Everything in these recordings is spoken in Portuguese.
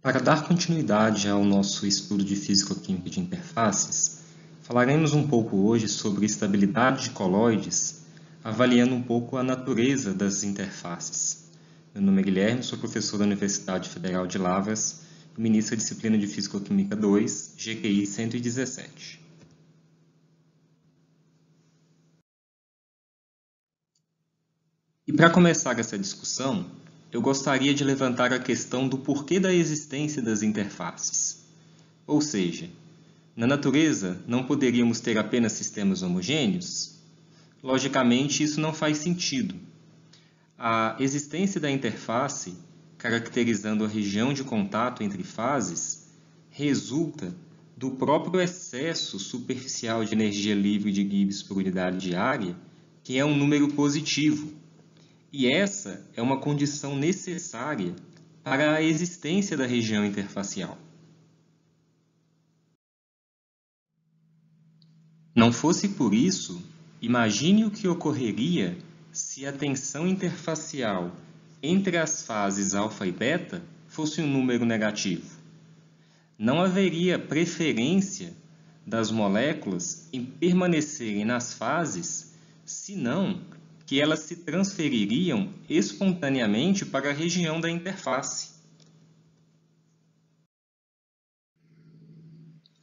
Para dar continuidade ao nosso estudo de físico-química de interfaces, falaremos um pouco hoje sobre estabilidade de coloides, avaliando um pouco a natureza das interfaces. Meu nome é Guilherme, sou professor da Universidade Federal de Lavras e ministro da disciplina de Físico-Química 2, GQI 117. E para começar essa discussão, eu gostaria de levantar a questão do porquê da existência das interfaces. Ou seja, na natureza, não poderíamos ter apenas sistemas homogêneos? Logicamente, isso não faz sentido. A existência da interface, caracterizando a região de contato entre fases, resulta do próprio excesso superficial de energia livre de Gibbs por unidade de área, que é um número positivo. E essa é uma condição necessária para a existência da região interfacial. Não fosse por isso, imagine o que ocorreria se a tensão interfacial entre as fases alfa e beta fosse um número negativo. Não haveria preferência das moléculas em permanecerem nas fases, senão que elas se transfeririam espontaneamente para a região da interface.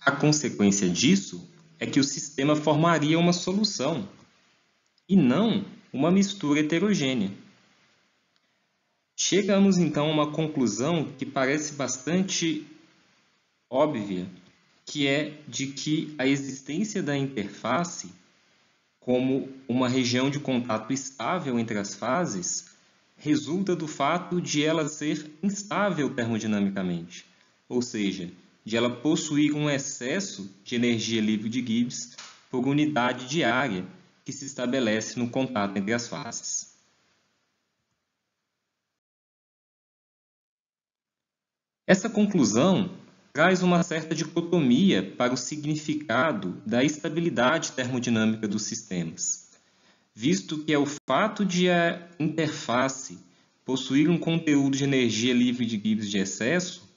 A consequência disso é que o sistema formaria uma solução, e não uma mistura heterogênea. Chegamos então a uma conclusão que parece bastante óbvia, que é de que a existência da interface como uma região de contato estável entre as fases, resulta do fato de ela ser instável termodinamicamente, ou seja, de ela possuir um excesso de energia livre de Gibbs por unidade de área que se estabelece no contato entre as fases. Essa conclusão traz uma certa dicotomia para o significado da estabilidade termodinâmica dos sistemas, visto que é o fato de a interface possuir um conteúdo de energia livre de Gibbs de excesso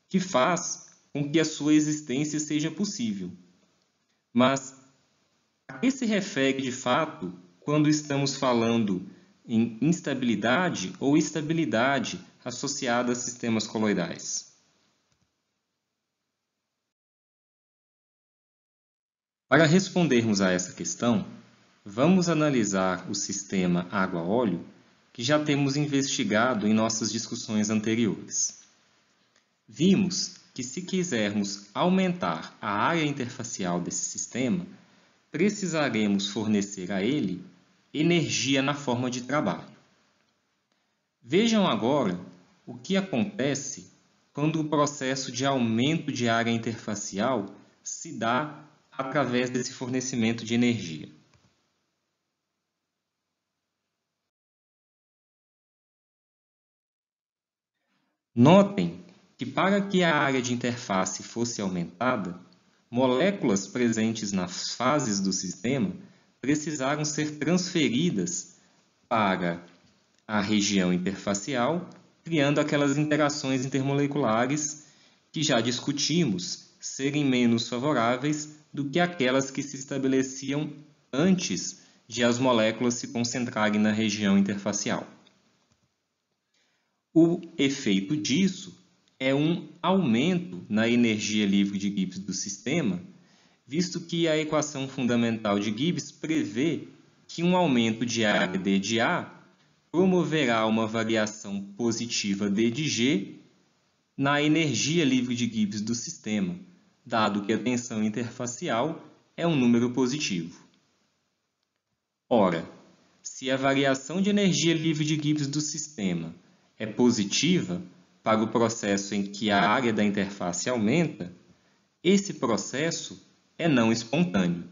que faz com que a sua existência seja possível. Mas a que se refere de fato quando estamos falando em instabilidade ou estabilidade associada a sistemas coloidais? Para respondermos a essa questão, vamos analisar o sistema água-óleo que já temos investigado em nossas discussões anteriores. Vimos que se quisermos aumentar a área interfacial desse sistema, precisaremos fornecer a ele energia na forma de trabalho. Vejam agora o que acontece quando o processo de aumento de área interfacial se dá através desse fornecimento de energia. Notem que para que a área de interface fosse aumentada, moléculas presentes nas fases do sistema precisaram ser transferidas para a região interfacial, criando aquelas interações intermoleculares que já discutimos serem menos favoráveis do que aquelas que se estabeleciam antes de as moléculas se concentrarem na região interfacial. O efeito disso é um aumento na energia livre de Gibbs do sistema, visto que a equação fundamental de Gibbs prevê que um aumento de área d de A promoverá uma variação positiva d de G na energia livre de Gibbs do sistema, dado que a tensão interfacial é um número positivo. Ora, se a variação de energia livre de Gibbs do sistema é positiva para o processo em que a área da interface aumenta, esse processo é não espontâneo.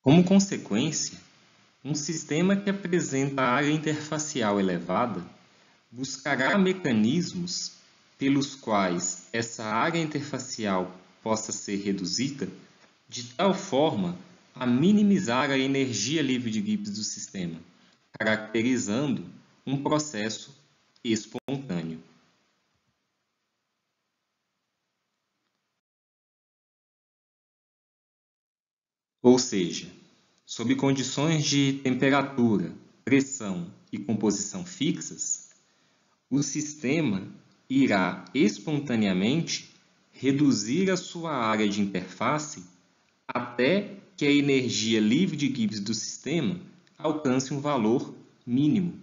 Como consequência, um sistema que apresenta área interfacial elevada buscará mecanismos pelos quais essa área interfacial possa ser reduzida de tal forma a minimizar a energia livre de Gibbs do sistema, caracterizando um processo espontâneo. Ou seja, sob condições de temperatura, pressão e composição fixas, o sistema irá espontaneamente reduzir a sua área de interface até que a energia livre de Gibbs do sistema alcance um valor mínimo.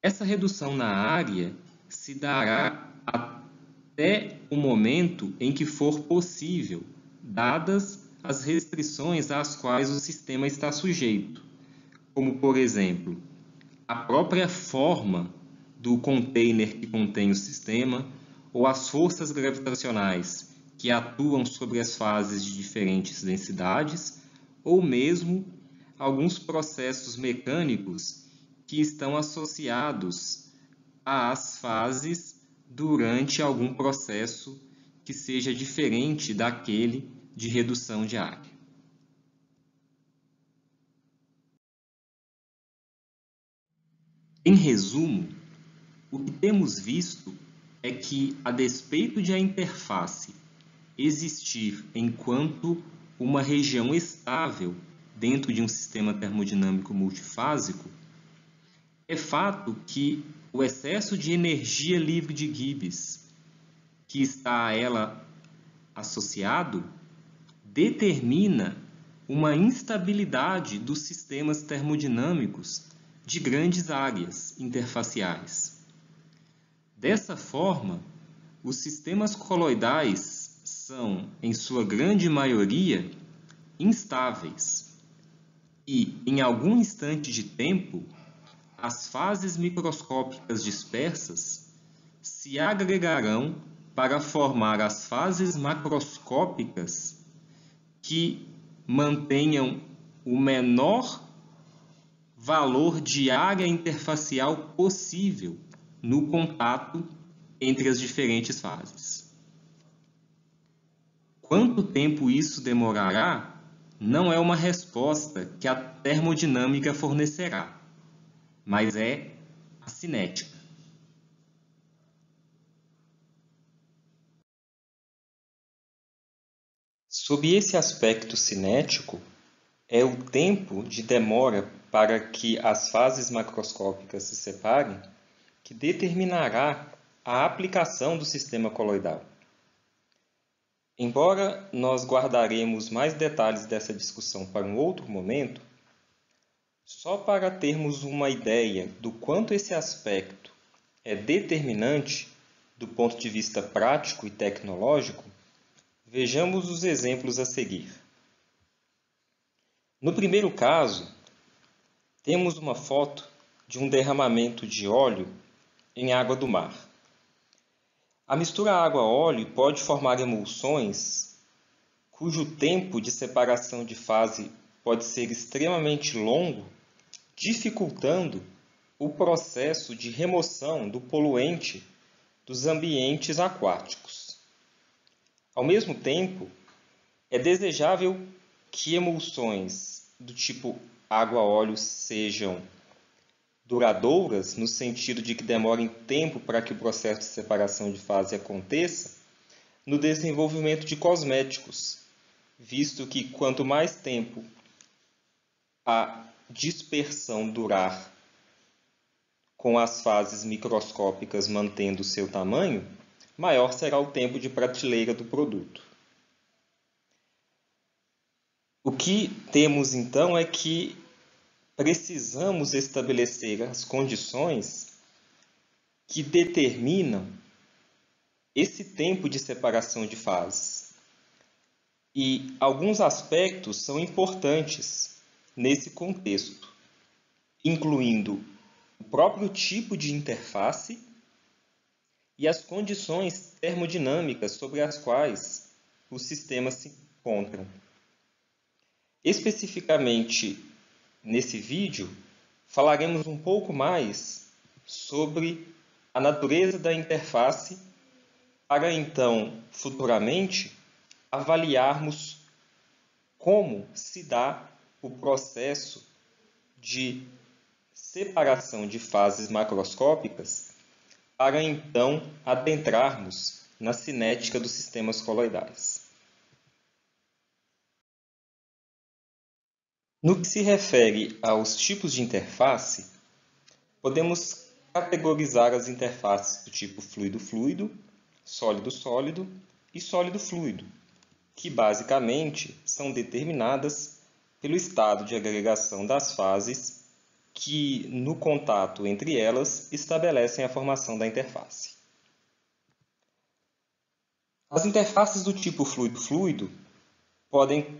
Essa redução na área se dará até o momento em que for possível, dadas as restrições às quais o sistema está sujeito, como, por exemplo, a própria forma do container que contém o sistema ou as forças gravitacionais que atuam sobre as fases de diferentes densidades, ou mesmo alguns processos mecânicos que estão associados às fases durante algum processo que seja diferente daquele de redução de área. Em resumo, o que temos visto é que, a despeito de a interface existir enquanto uma região estável dentro de um sistema termodinâmico multifásico, é fato que o excesso de energia livre de Gibbs que está a ela associado determina uma instabilidade dos sistemas termodinâmicos de grandes áreas interfaciais. Dessa forma, os sistemas coloidais são, em sua grande maioria, instáveis e, em algum instante de tempo, as fases microscópicas dispersas se agregarão para formar as fases macroscópicas que mantenham o menor valor de área interfacial possível no contato entre as diferentes fases. Quanto tempo isso demorará não é uma resposta que a termodinâmica fornecerá, mas é a cinética. Sob esse aspecto cinético, é o tempo de demora para que as fases macroscópicas se separem que determinará a aplicação do sistema coloidal. Embora nós guardaremos mais detalhes dessa discussão para um outro momento, só para termos uma ideia do quanto esse aspecto é determinante do ponto de vista prático e tecnológico, vejamos os exemplos a seguir. No primeiro caso, temos uma foto de um derramamento de óleo em água do mar. A mistura água-óleo pode formar emulsões cujo tempo de separação de fase pode ser extremamente longo, dificultando o processo de remoção do poluente dos ambientes aquáticos. Ao mesmo tempo, é desejável que emulsões do tipo água-óleo sejam duradouras, no sentido de que demorem tempo para que o processo de separação de fase aconteça, no desenvolvimento de cosméticos, visto que quanto mais tempo a dispersão durar com as fases microscópicas mantendo seu tamanho, maior será o tempo de prateleira do produto. O que temos então é que precisamos estabelecer as condições que determinam esse tempo de separação de fases. E alguns aspectos são importantes nesse contexto, incluindo o próprio tipo de interface e as condições termodinâmicas sobre as quais os sistemas se encontram. Especificamente, nesse vídeo, falaremos um pouco mais sobre a natureza da interface para então, futuramente, avaliarmos como se dá o processo de separação de fases macroscópicas para então adentrarmos na cinética dos sistemas coloidais. No que se refere aos tipos de interface, podemos categorizar as interfaces do tipo fluido-fluido, sólido-sólido e sólido-fluido, que basicamente são determinadas pelo estado de agregação das fases que, no contato entre elas, estabelecem a formação da interface. As interfaces do tipo fluido-fluido podem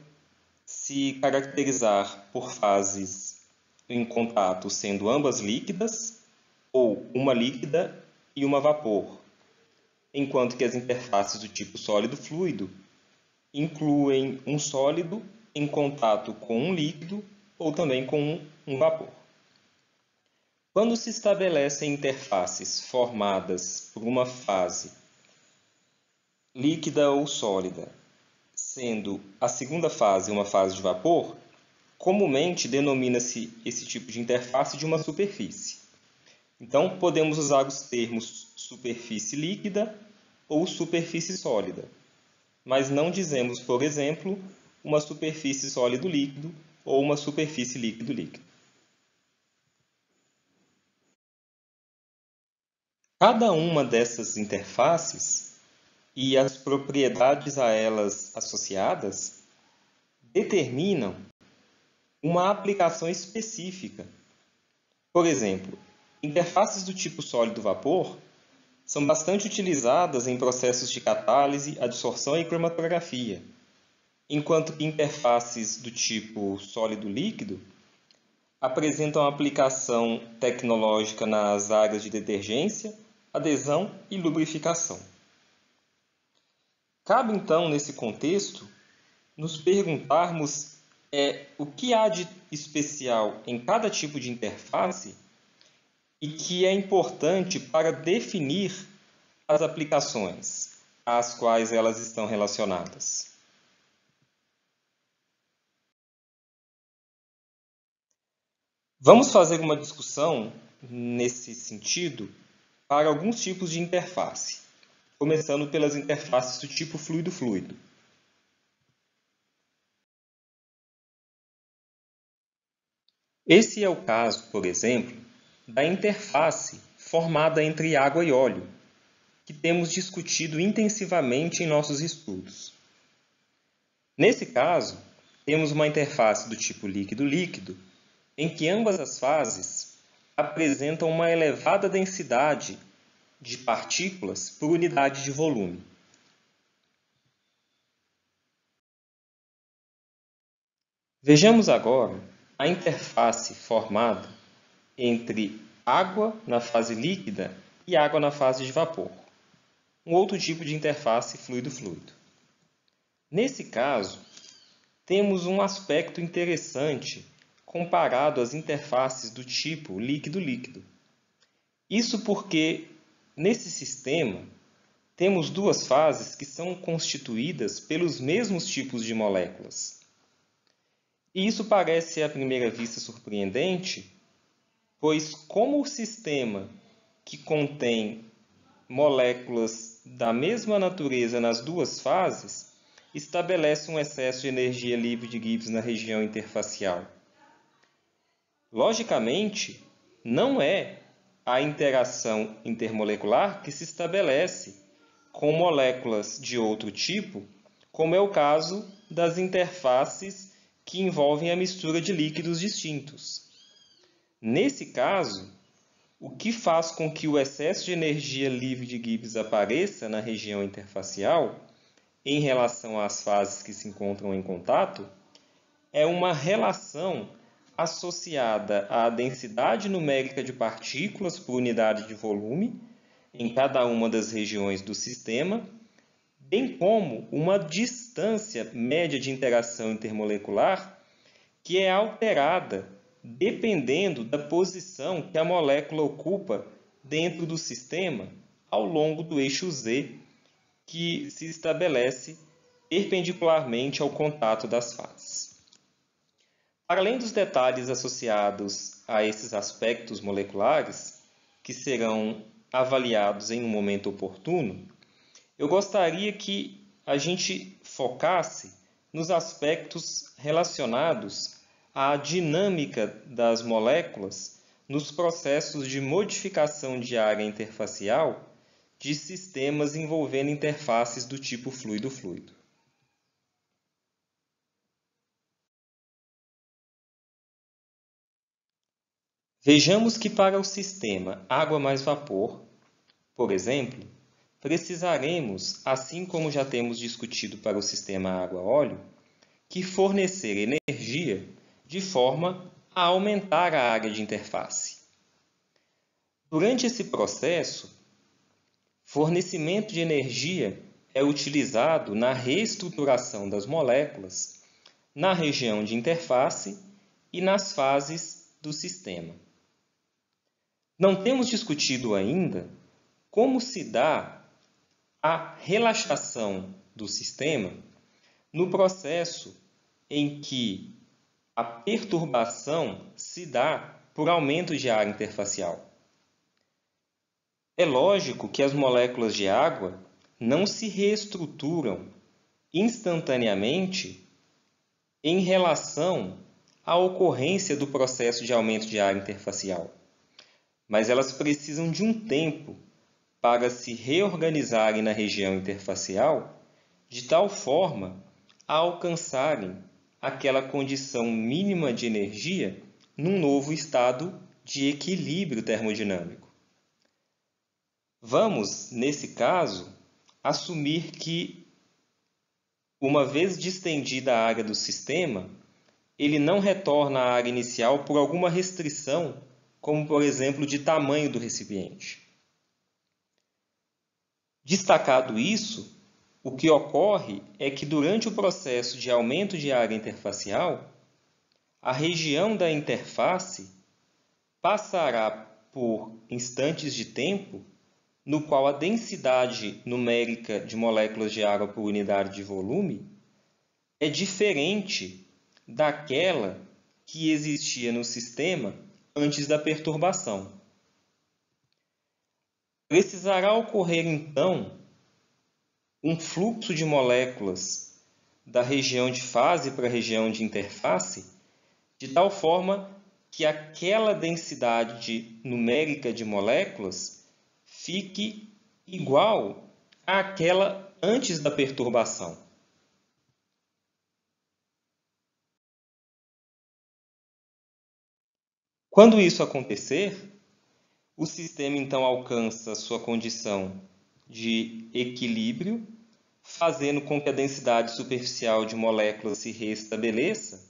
se caracterizar por fases em contato sendo ambas líquidas ou uma líquida e uma vapor, enquanto que as interfaces do tipo sólido-fluido incluem um sólido em contato com um líquido ou também com um vapor. Quando se estabelecem interfaces formadas por uma fase líquida ou sólida, sendo a segunda fase uma fase de vapor, comumente denomina-se esse tipo de interface de uma superfície. Então, podemos usar os termos superfície líquida ou superfície sólida, mas não dizemos, por exemplo, uma superfície sólido-líquido ou uma superfície líquido-líquido. Cada uma dessas interfaces e as propriedades a elas associadas determinam uma aplicação específica. Por exemplo, interfaces do tipo sólido-vapor são bastante utilizadas em processos de catálise, adsorção e cromatografia, enquanto que interfaces do tipo sólido-líquido apresentam aplicação tecnológica nas áreas de detergência, adesão e lubrificação. Cabe então, nesse contexto, nos perguntarmos o que há de especial em cada tipo de interface e que é importante para definir as aplicações às quais elas estão relacionadas. Vamos fazer uma discussão nesse sentido para alguns tipos de interface, começando pelas interfaces do tipo fluido-fluido. Esse é o caso, por exemplo, da interface formada entre água e óleo, que temos discutido intensivamente em nossos estudos. Nesse caso, temos uma interface do tipo líquido-líquido, em que ambas as fases apresentam uma elevada densidade de partículas por unidade de volume. Vejamos agora a interface formada entre água na fase líquida e água na fase de vapor, um outro tipo de interface fluido-fluido. Nesse caso, temos um aspecto interessante comparado às interfaces do tipo líquido-líquido. Isso porque, nesse sistema, temos duas fases que são constituídas pelos mesmos tipos de moléculas. E isso parece à primeira vista surpreendente, pois como o sistema que contém moléculas da mesma natureza nas duas fases estabelece um excesso de energia livre de Gibbs na região interfacial. Logicamente, não é a interação intermolecular que se estabelece com moléculas de outro tipo, como é o caso das interfaces que envolvem a mistura de líquidos distintos. Nesse caso, o que faz com que o excesso de energia livre de Gibbs apareça na região interfacial, em relação às fases que se encontram em contato, é uma relação associada à densidade numérica de partículas por unidade de volume em cada uma das regiões do sistema, bem como uma distância média de interação intermolecular que é alterada dependendo da posição que a molécula ocupa dentro do sistema ao longo do eixo Z, que se estabelece perpendicularmente ao contato das fases. Para além dos detalhes associados a esses aspectos moleculares, que serão avaliados em um momento oportuno, eu gostaria que a gente focasse nos aspectos relacionados à dinâmica das moléculas nos processos de modificação de área interfacial de sistemas envolvendo interfaces do tipo fluido-fluido. Vejamos que para o sistema água mais vapor, por exemplo, precisaremos, assim como já temos discutido para o sistema água-óleo, que fornecer energia de forma a aumentar a área de interface. Durante esse processo, fornecimento de energia é utilizado na reestruturação das moléculas, na região de interface e nas fases do sistema. Não temos discutido ainda como se dá a relaxação do sistema no processo em que a perturbação se dá por aumento de área interfacial. É lógico que as moléculas de água não se reestruturam instantaneamente em relação à ocorrência do processo de aumento de área interfacial, mas elas precisam de um tempo para se reorganizarem na região interfacial de tal forma a alcançarem aquela condição mínima de energia num novo estado de equilíbrio termodinâmico. Vamos, nesse caso, assumir que, uma vez distendida a área do sistema, ele não retorna à área inicial por alguma restrição, como, por exemplo, de tamanho do recipiente. Destacado isso, o que ocorre é que durante o processo de aumento de área interfacial, a região da interface passará por instantes de tempo no qual a densidade numérica de moléculas de água por unidade de volume é diferente daquela que existia no sistema antes da perturbação. Precisará ocorrer, então, um fluxo de moléculas da região de fase para a região de interface, de tal forma que aquela densidade numérica de moléculas fique igual àquela antes da perturbação. Quando isso acontecer, o sistema então alcança sua condição de equilíbrio, fazendo com que a densidade superficial de moléculas se restabeleça,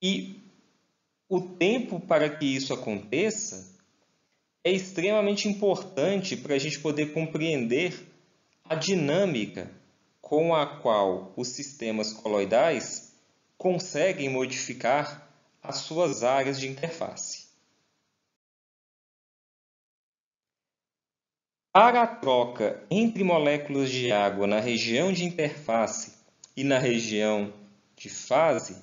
e o tempo para que isso aconteça é extremamente importante para a gente poder compreender a dinâmica com a qual os sistemas coloidais conseguem modificar as suas áreas de interface. Para a troca entre moléculas de água na região de interface e na região de fase,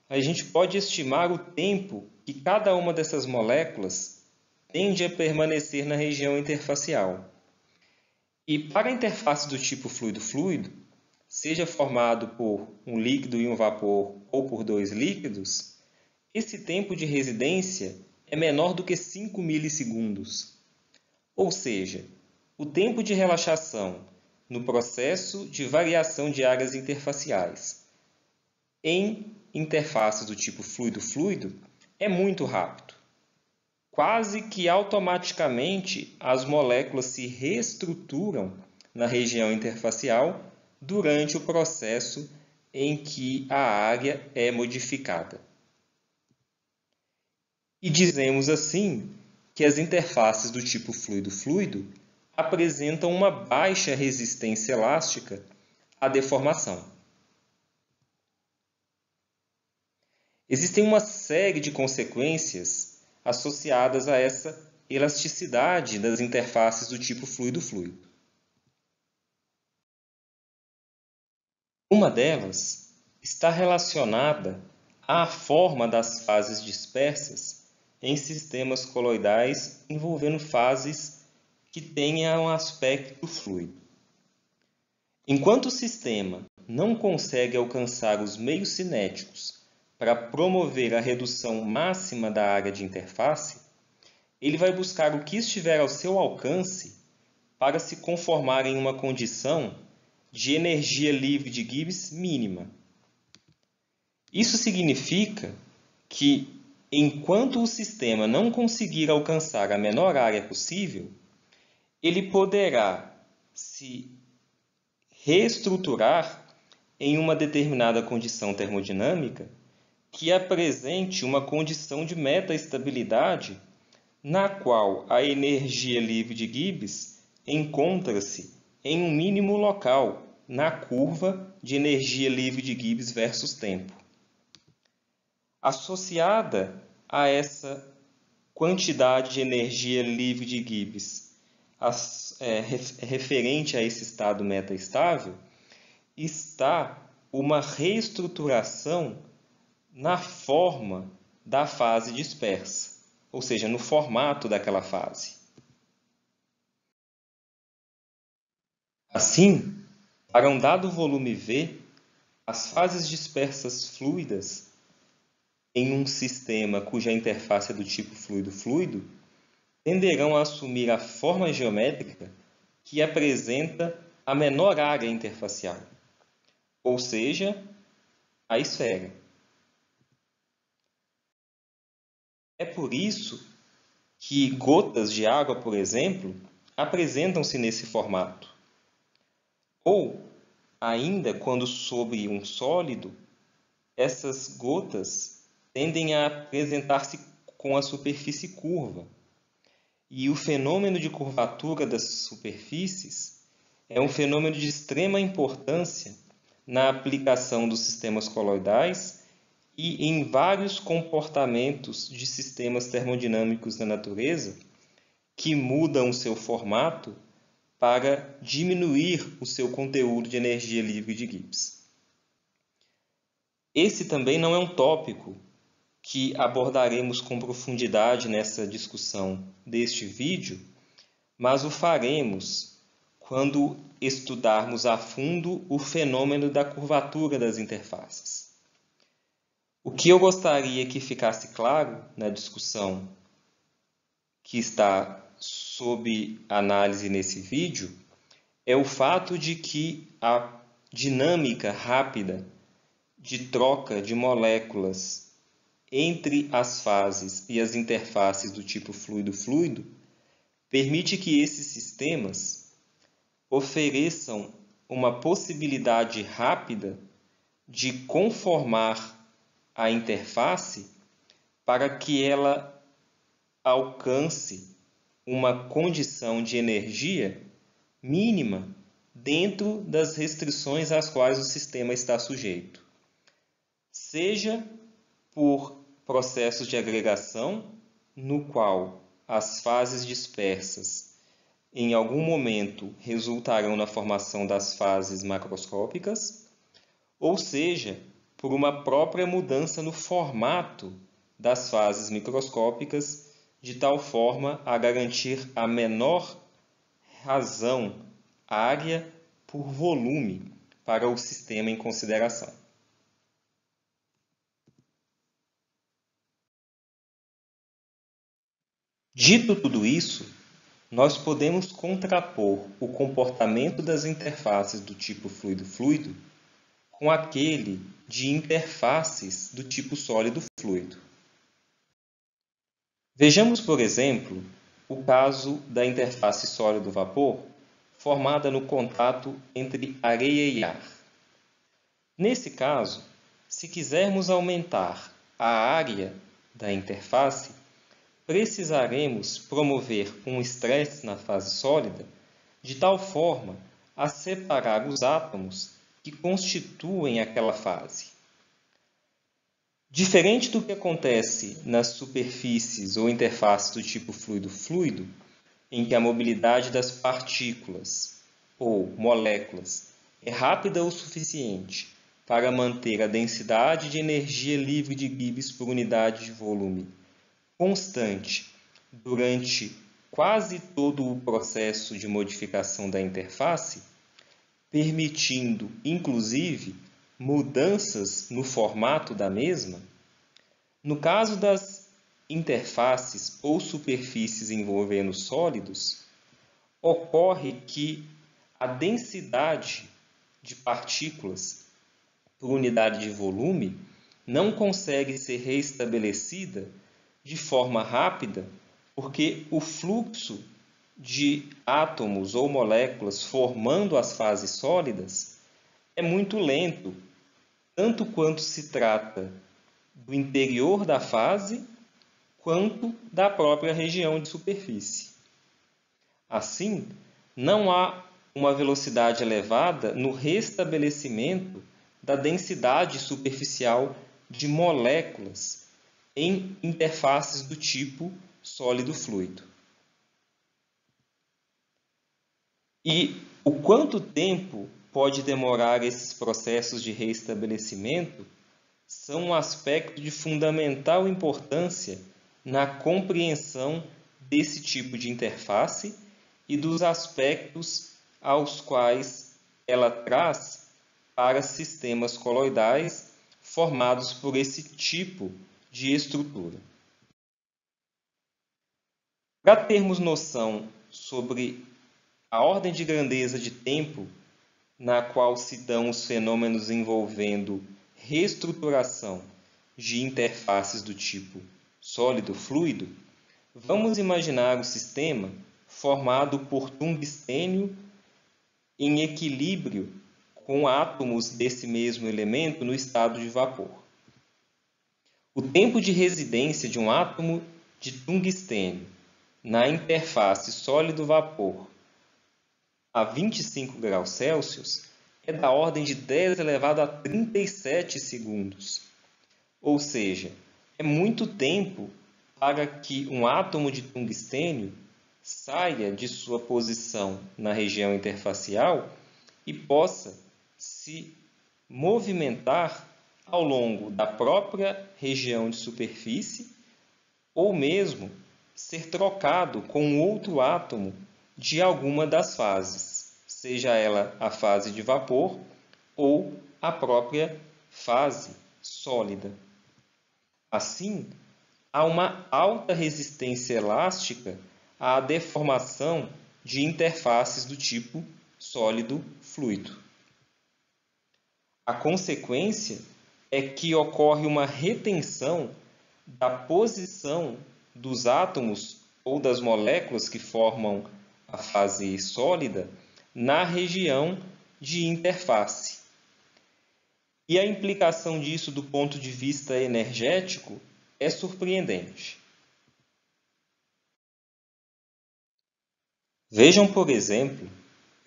a gente pode estimar o tempo que cada uma dessas moléculas tende a permanecer na região interfacial. E para a interface do tipo fluido-fluido, seja formado por um líquido e um vapor ou por dois líquidos, esse tempo de residência é menor do que 5 milissegundos. Ou seja, o tempo de relaxação no processo de variação de áreas interfaciais em interfaces do tipo fluido-fluido é muito rápido. Quase que automaticamente as moléculas se reestruturam na região interfacial durante o processo em que a área é modificada. E dizemos assim que as interfaces do tipo fluido-fluido apresentam uma baixa resistência elástica à deformação. Existem uma série de consequências associadas a essa elasticidade das interfaces do tipo fluido-fluido. Uma delas está relacionada à forma das fases dispersas em sistemas coloidais envolvendo fases que tenham um aspecto fluido. Enquanto o sistema não consegue alcançar os meios cinéticos para promover a redução máxima da área de interface, ele vai buscar o que estiver ao seu alcance para se conformar em uma condição de energia livre de Gibbs mínima. Isso significa que, enquanto o sistema não conseguir alcançar a menor área possível, ele poderá se reestruturar em uma determinada condição termodinâmica que apresente uma condição de metaestabilidade na qual a energia livre de Gibbs encontra-se em um mínimo local na curva de energia livre de Gibbs versus tempo. Associada a essa quantidade de energia livre de Gibbs referente a esse estado metaestável, está uma reestruturação na forma da fase dispersa, ou seja, no formato daquela fase. Assim, para um dado volume V, as fases dispersas fluidas em um sistema cuja interface é do tipo fluido-fluido tenderão a assumir a forma geométrica que apresenta a menor área interfacial, ou seja, a esfera. É por isso que gotas de água, por exemplo, apresentam-se nesse formato. Ou, ainda quando sobre um sólido, essas gotas tendem a apresentar-se com a superfície curva. E o fenômeno de curvatura das superfícies é um fenômeno de extrema importância na aplicação dos sistemas coloidais e em vários comportamentos de sistemas termodinâmicos da natureza que mudam o seu formato para diminuir o seu conteúdo de energia livre de Gibbs. Esse também não é um tópico que abordaremos com profundidade nessa discussão deste vídeo, mas o faremos quando estudarmos a fundo o fenômeno da curvatura das interfaces. O que eu gostaria que ficasse claro na discussão que está sob análise nesse vídeo é o fato de que a dinâmica rápida de troca de moléculas entre as fases e as interfaces do tipo fluido-fluido permite que esses sistemas ofereçam uma possibilidade rápida de conformar a interface para que ela alcance uma condição de energia mínima dentro das restrições às quais o sistema está sujeito, seja por processos de agregação, no qual as fases dispersas em algum momento resultarão na formação das fases macroscópicas, ou seja, por uma própria mudança no formato das fases microscópicas, de tal forma a garantir a menor razão área por volume para o sistema em consideração. Dito tudo isso, nós podemos contrapor o comportamento das interfaces do tipo fluido-fluido com aquele de interfaces do tipo sólido-fluido. Vejamos, por exemplo, o caso da interface sólido-vapor formada no contato entre areia e ar. Nesse caso, se quisermos aumentar a área da interface, precisaremos promover um estresse na fase sólida de tal forma a separar os átomos que constituem aquela fase. Diferente do que acontece nas superfícies ou interfaces do tipo fluido-fluido, em que a mobilidade das partículas ou moléculas é rápida o suficiente para manter a densidade de energia livre de Gibbs por unidade de volume constante durante quase todo o processo de modificação da interface, permitindo, inclusive, mudanças no formato da mesma? No caso das interfaces ou superfícies envolvendo sólidos, ocorre que a densidade de partículas por unidade de volume não consegue ser reestabelecida de forma rápida porque o fluxo de átomos ou moléculas formando as fases sólidas é muito lento, tanto quanto se trata do interior da fase, quanto da própria região de superfície. Assim, não há uma velocidade elevada no restabelecimento da densidade superficial de moléculas em interfaces do tipo sólido-fluido. E o quanto tempo pode demorar esses processos de reestabelecimento são um aspecto de fundamental importância na compreensão desse tipo de interface e dos aspectos aos quais ela traz para sistemas coloidais formados por esse tipo de estrutura. Para termos noção sobre a ordem de grandeza de tempo na qual se dão os fenômenos envolvendo reestruturação de interfaces do tipo sólido-fluido, vamos imaginar o sistema formado por tungstênio em equilíbrio com átomos desse mesmo elemento no estado de vapor. O tempo de residência de um átomo de tungstênio na interface sólido-vapor a 25 graus Celsius é da ordem de 10 elevado a 37 segundos. Ou seja, é muito tempo para que um átomo de tungstênio saia de sua posição na região interfacial e possa se movimentar ao longo da própria região de superfície ou mesmo ser trocado com outro átomo de alguma das fases, seja ela a fase de vapor ou a própria fase sólida. Assim, há uma alta resistência elástica à deformação de interfaces do tipo sólido-fluido. A consequência é que ocorre uma retenção da posição dos átomos ou das moléculas que formam a fase sólida na região de interface. E a implicação disso do ponto de vista energético é surpreendente. Vejam, por exemplo,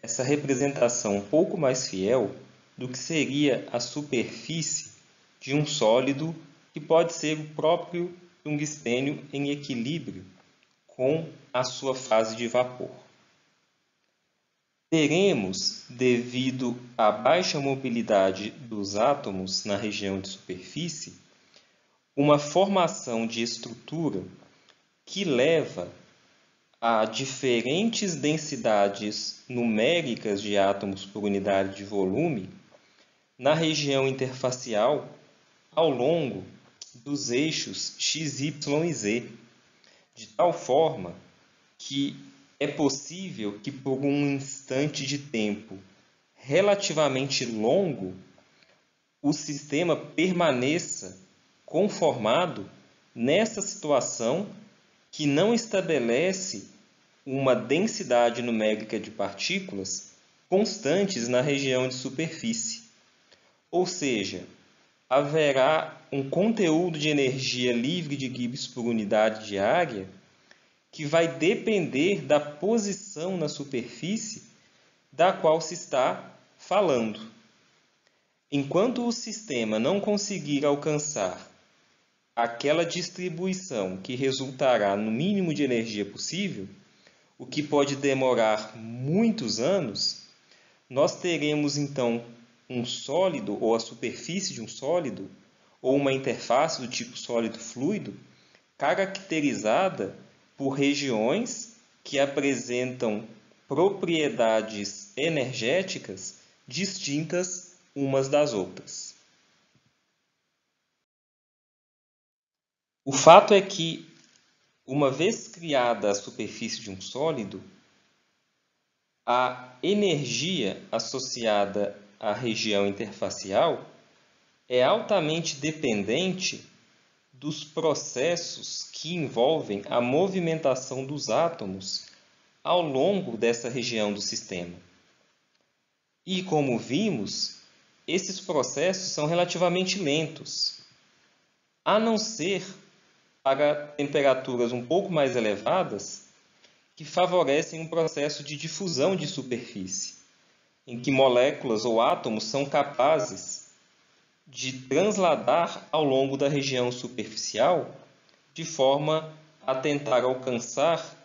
essa representação um pouco mais fiel do que seria a superfície de um sólido que pode ser o próprio tungstênio em equilíbrio com a sua fase de vapor. Teremos, devido à baixa mobilidade dos átomos na região de superfície, uma formação de estrutura que leva a diferentes densidades numéricas de átomos por unidade de volume na região interfacial ao longo dos eixos x, y e z, de tal forma que é possível que por um instante de tempo relativamente longo o sistema permaneça conformado nessa situação que não estabelece uma densidade numérica de partículas constantes na região de superfície. Ou seja, haverá um conteúdo de energia livre de Gibbs por unidade de área que vai depender da posição na superfície da qual se está falando. Enquanto o sistema não conseguir alcançar aquela distribuição que resultará no mínimo de energia possível, o que pode demorar muitos anos, nós teremos então um sólido ou a superfície de um sólido, ou uma interface do tipo sólido-fluido, caracterizada por regiões que apresentam propriedades energéticas distintas umas das outras. O fato é que, uma vez criada a superfície de um sólido, a energia associada à região interfacial é altamente dependente dos processos que envolvem a movimentação dos átomos ao longo dessa região do sistema. E, como vimos, esses processos são relativamente lentos, a não ser para temperaturas um pouco mais elevadas, que favorecem um processo de difusão de superfície, em que moléculas ou átomos são capazes de transladar ao longo da região superficial, de forma a tentar alcançar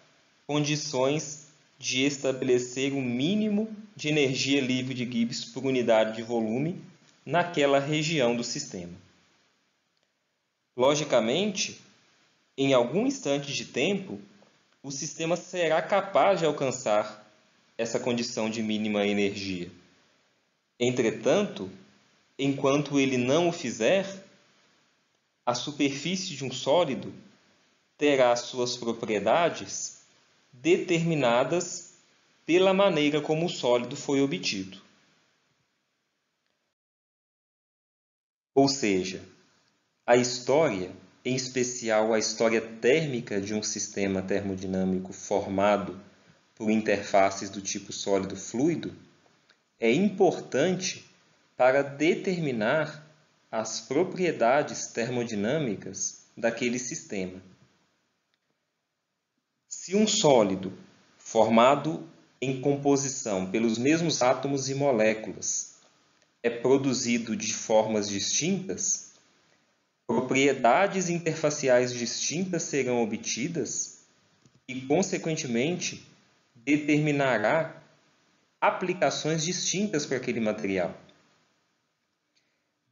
condições de estabelecer o mínimo de energia livre de Gibbs por unidade de volume naquela região do sistema. Logicamente, em algum instante de tempo, o sistema será capaz de alcançar essa condição de mínima energia. Entretanto, enquanto ele não o fizer, a superfície de um sólido terá suas propriedades determinadas pela maneira como o sólido foi obtido. Ou seja, a história, em especial a história térmica de um sistema termodinâmico formado por interfaces do tipo sólido-fluido, é importante para determinar as propriedades termodinâmicas daquele sistema. Se um sólido formado em composição pelos mesmos átomos e moléculas é produzido de formas distintas, propriedades interfaciais distintas serão obtidas e, consequentemente, determinará aplicações distintas para aquele material.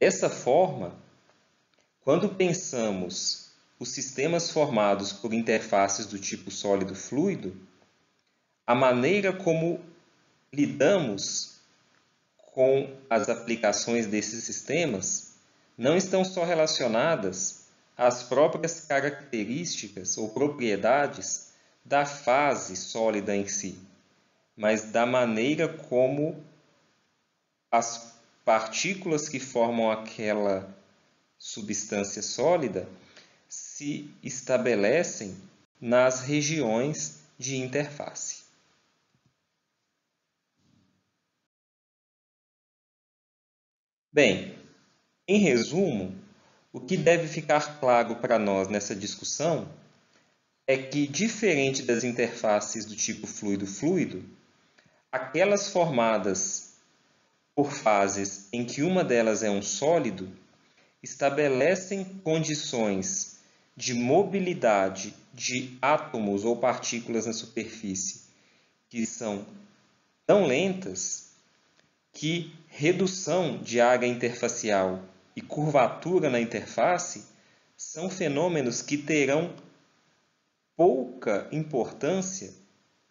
Dessa forma, quando pensamos os sistemas formados por interfaces do tipo sólido-fluido, a maneira como lidamos com as aplicações desses sistemas não estão só relacionadas às próprias características ou propriedades da fase sólida em si, mas da maneira como as partículas que formam aquela substância sólida se estabelecem nas regiões de interface. Bem, em resumo, o que deve ficar claro para nós nessa discussão é que, diferente das interfaces do tipo fluido-fluido, aquelas formadas por fases em que uma delas é um sólido estabelecem condições de mobilidade de átomos ou partículas na superfície que são tão lentas que redução de área interfacial e curvatura na interface são fenômenos que terão pouca importância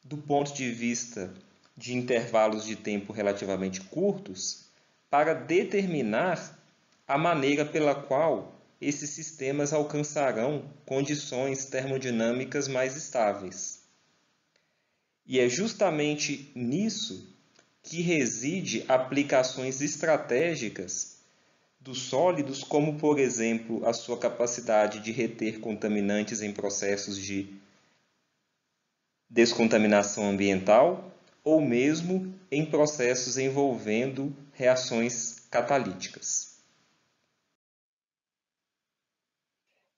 do ponto de vista de intervalos de tempo relativamente curtos para determinar a maneira pela qual esses sistemas alcançarão condições termodinâmicas mais estáveis. E é justamente nisso que reside aplicações estratégicas dos sólidos, como, por exemplo, a sua capacidade de reter contaminantes em processos de descontaminação ambiental ou mesmo em processos envolvendo reações catalíticas.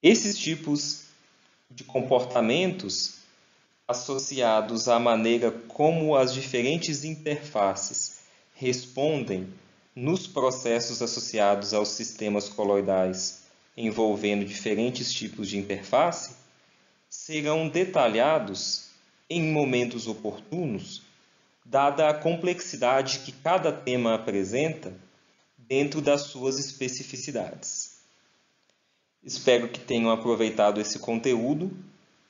Esses tipos de comportamentos associados à maneira como as diferentes interfaces respondem nos processos associados aos sistemas coloidais envolvendo diferentes tipos de interface, serão detalhados em momentos oportunos, dada a complexidade que cada tema apresenta dentro das suas especificidades. Espero que tenham aproveitado esse conteúdo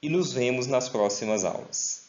e nos vemos nas próximas aulas.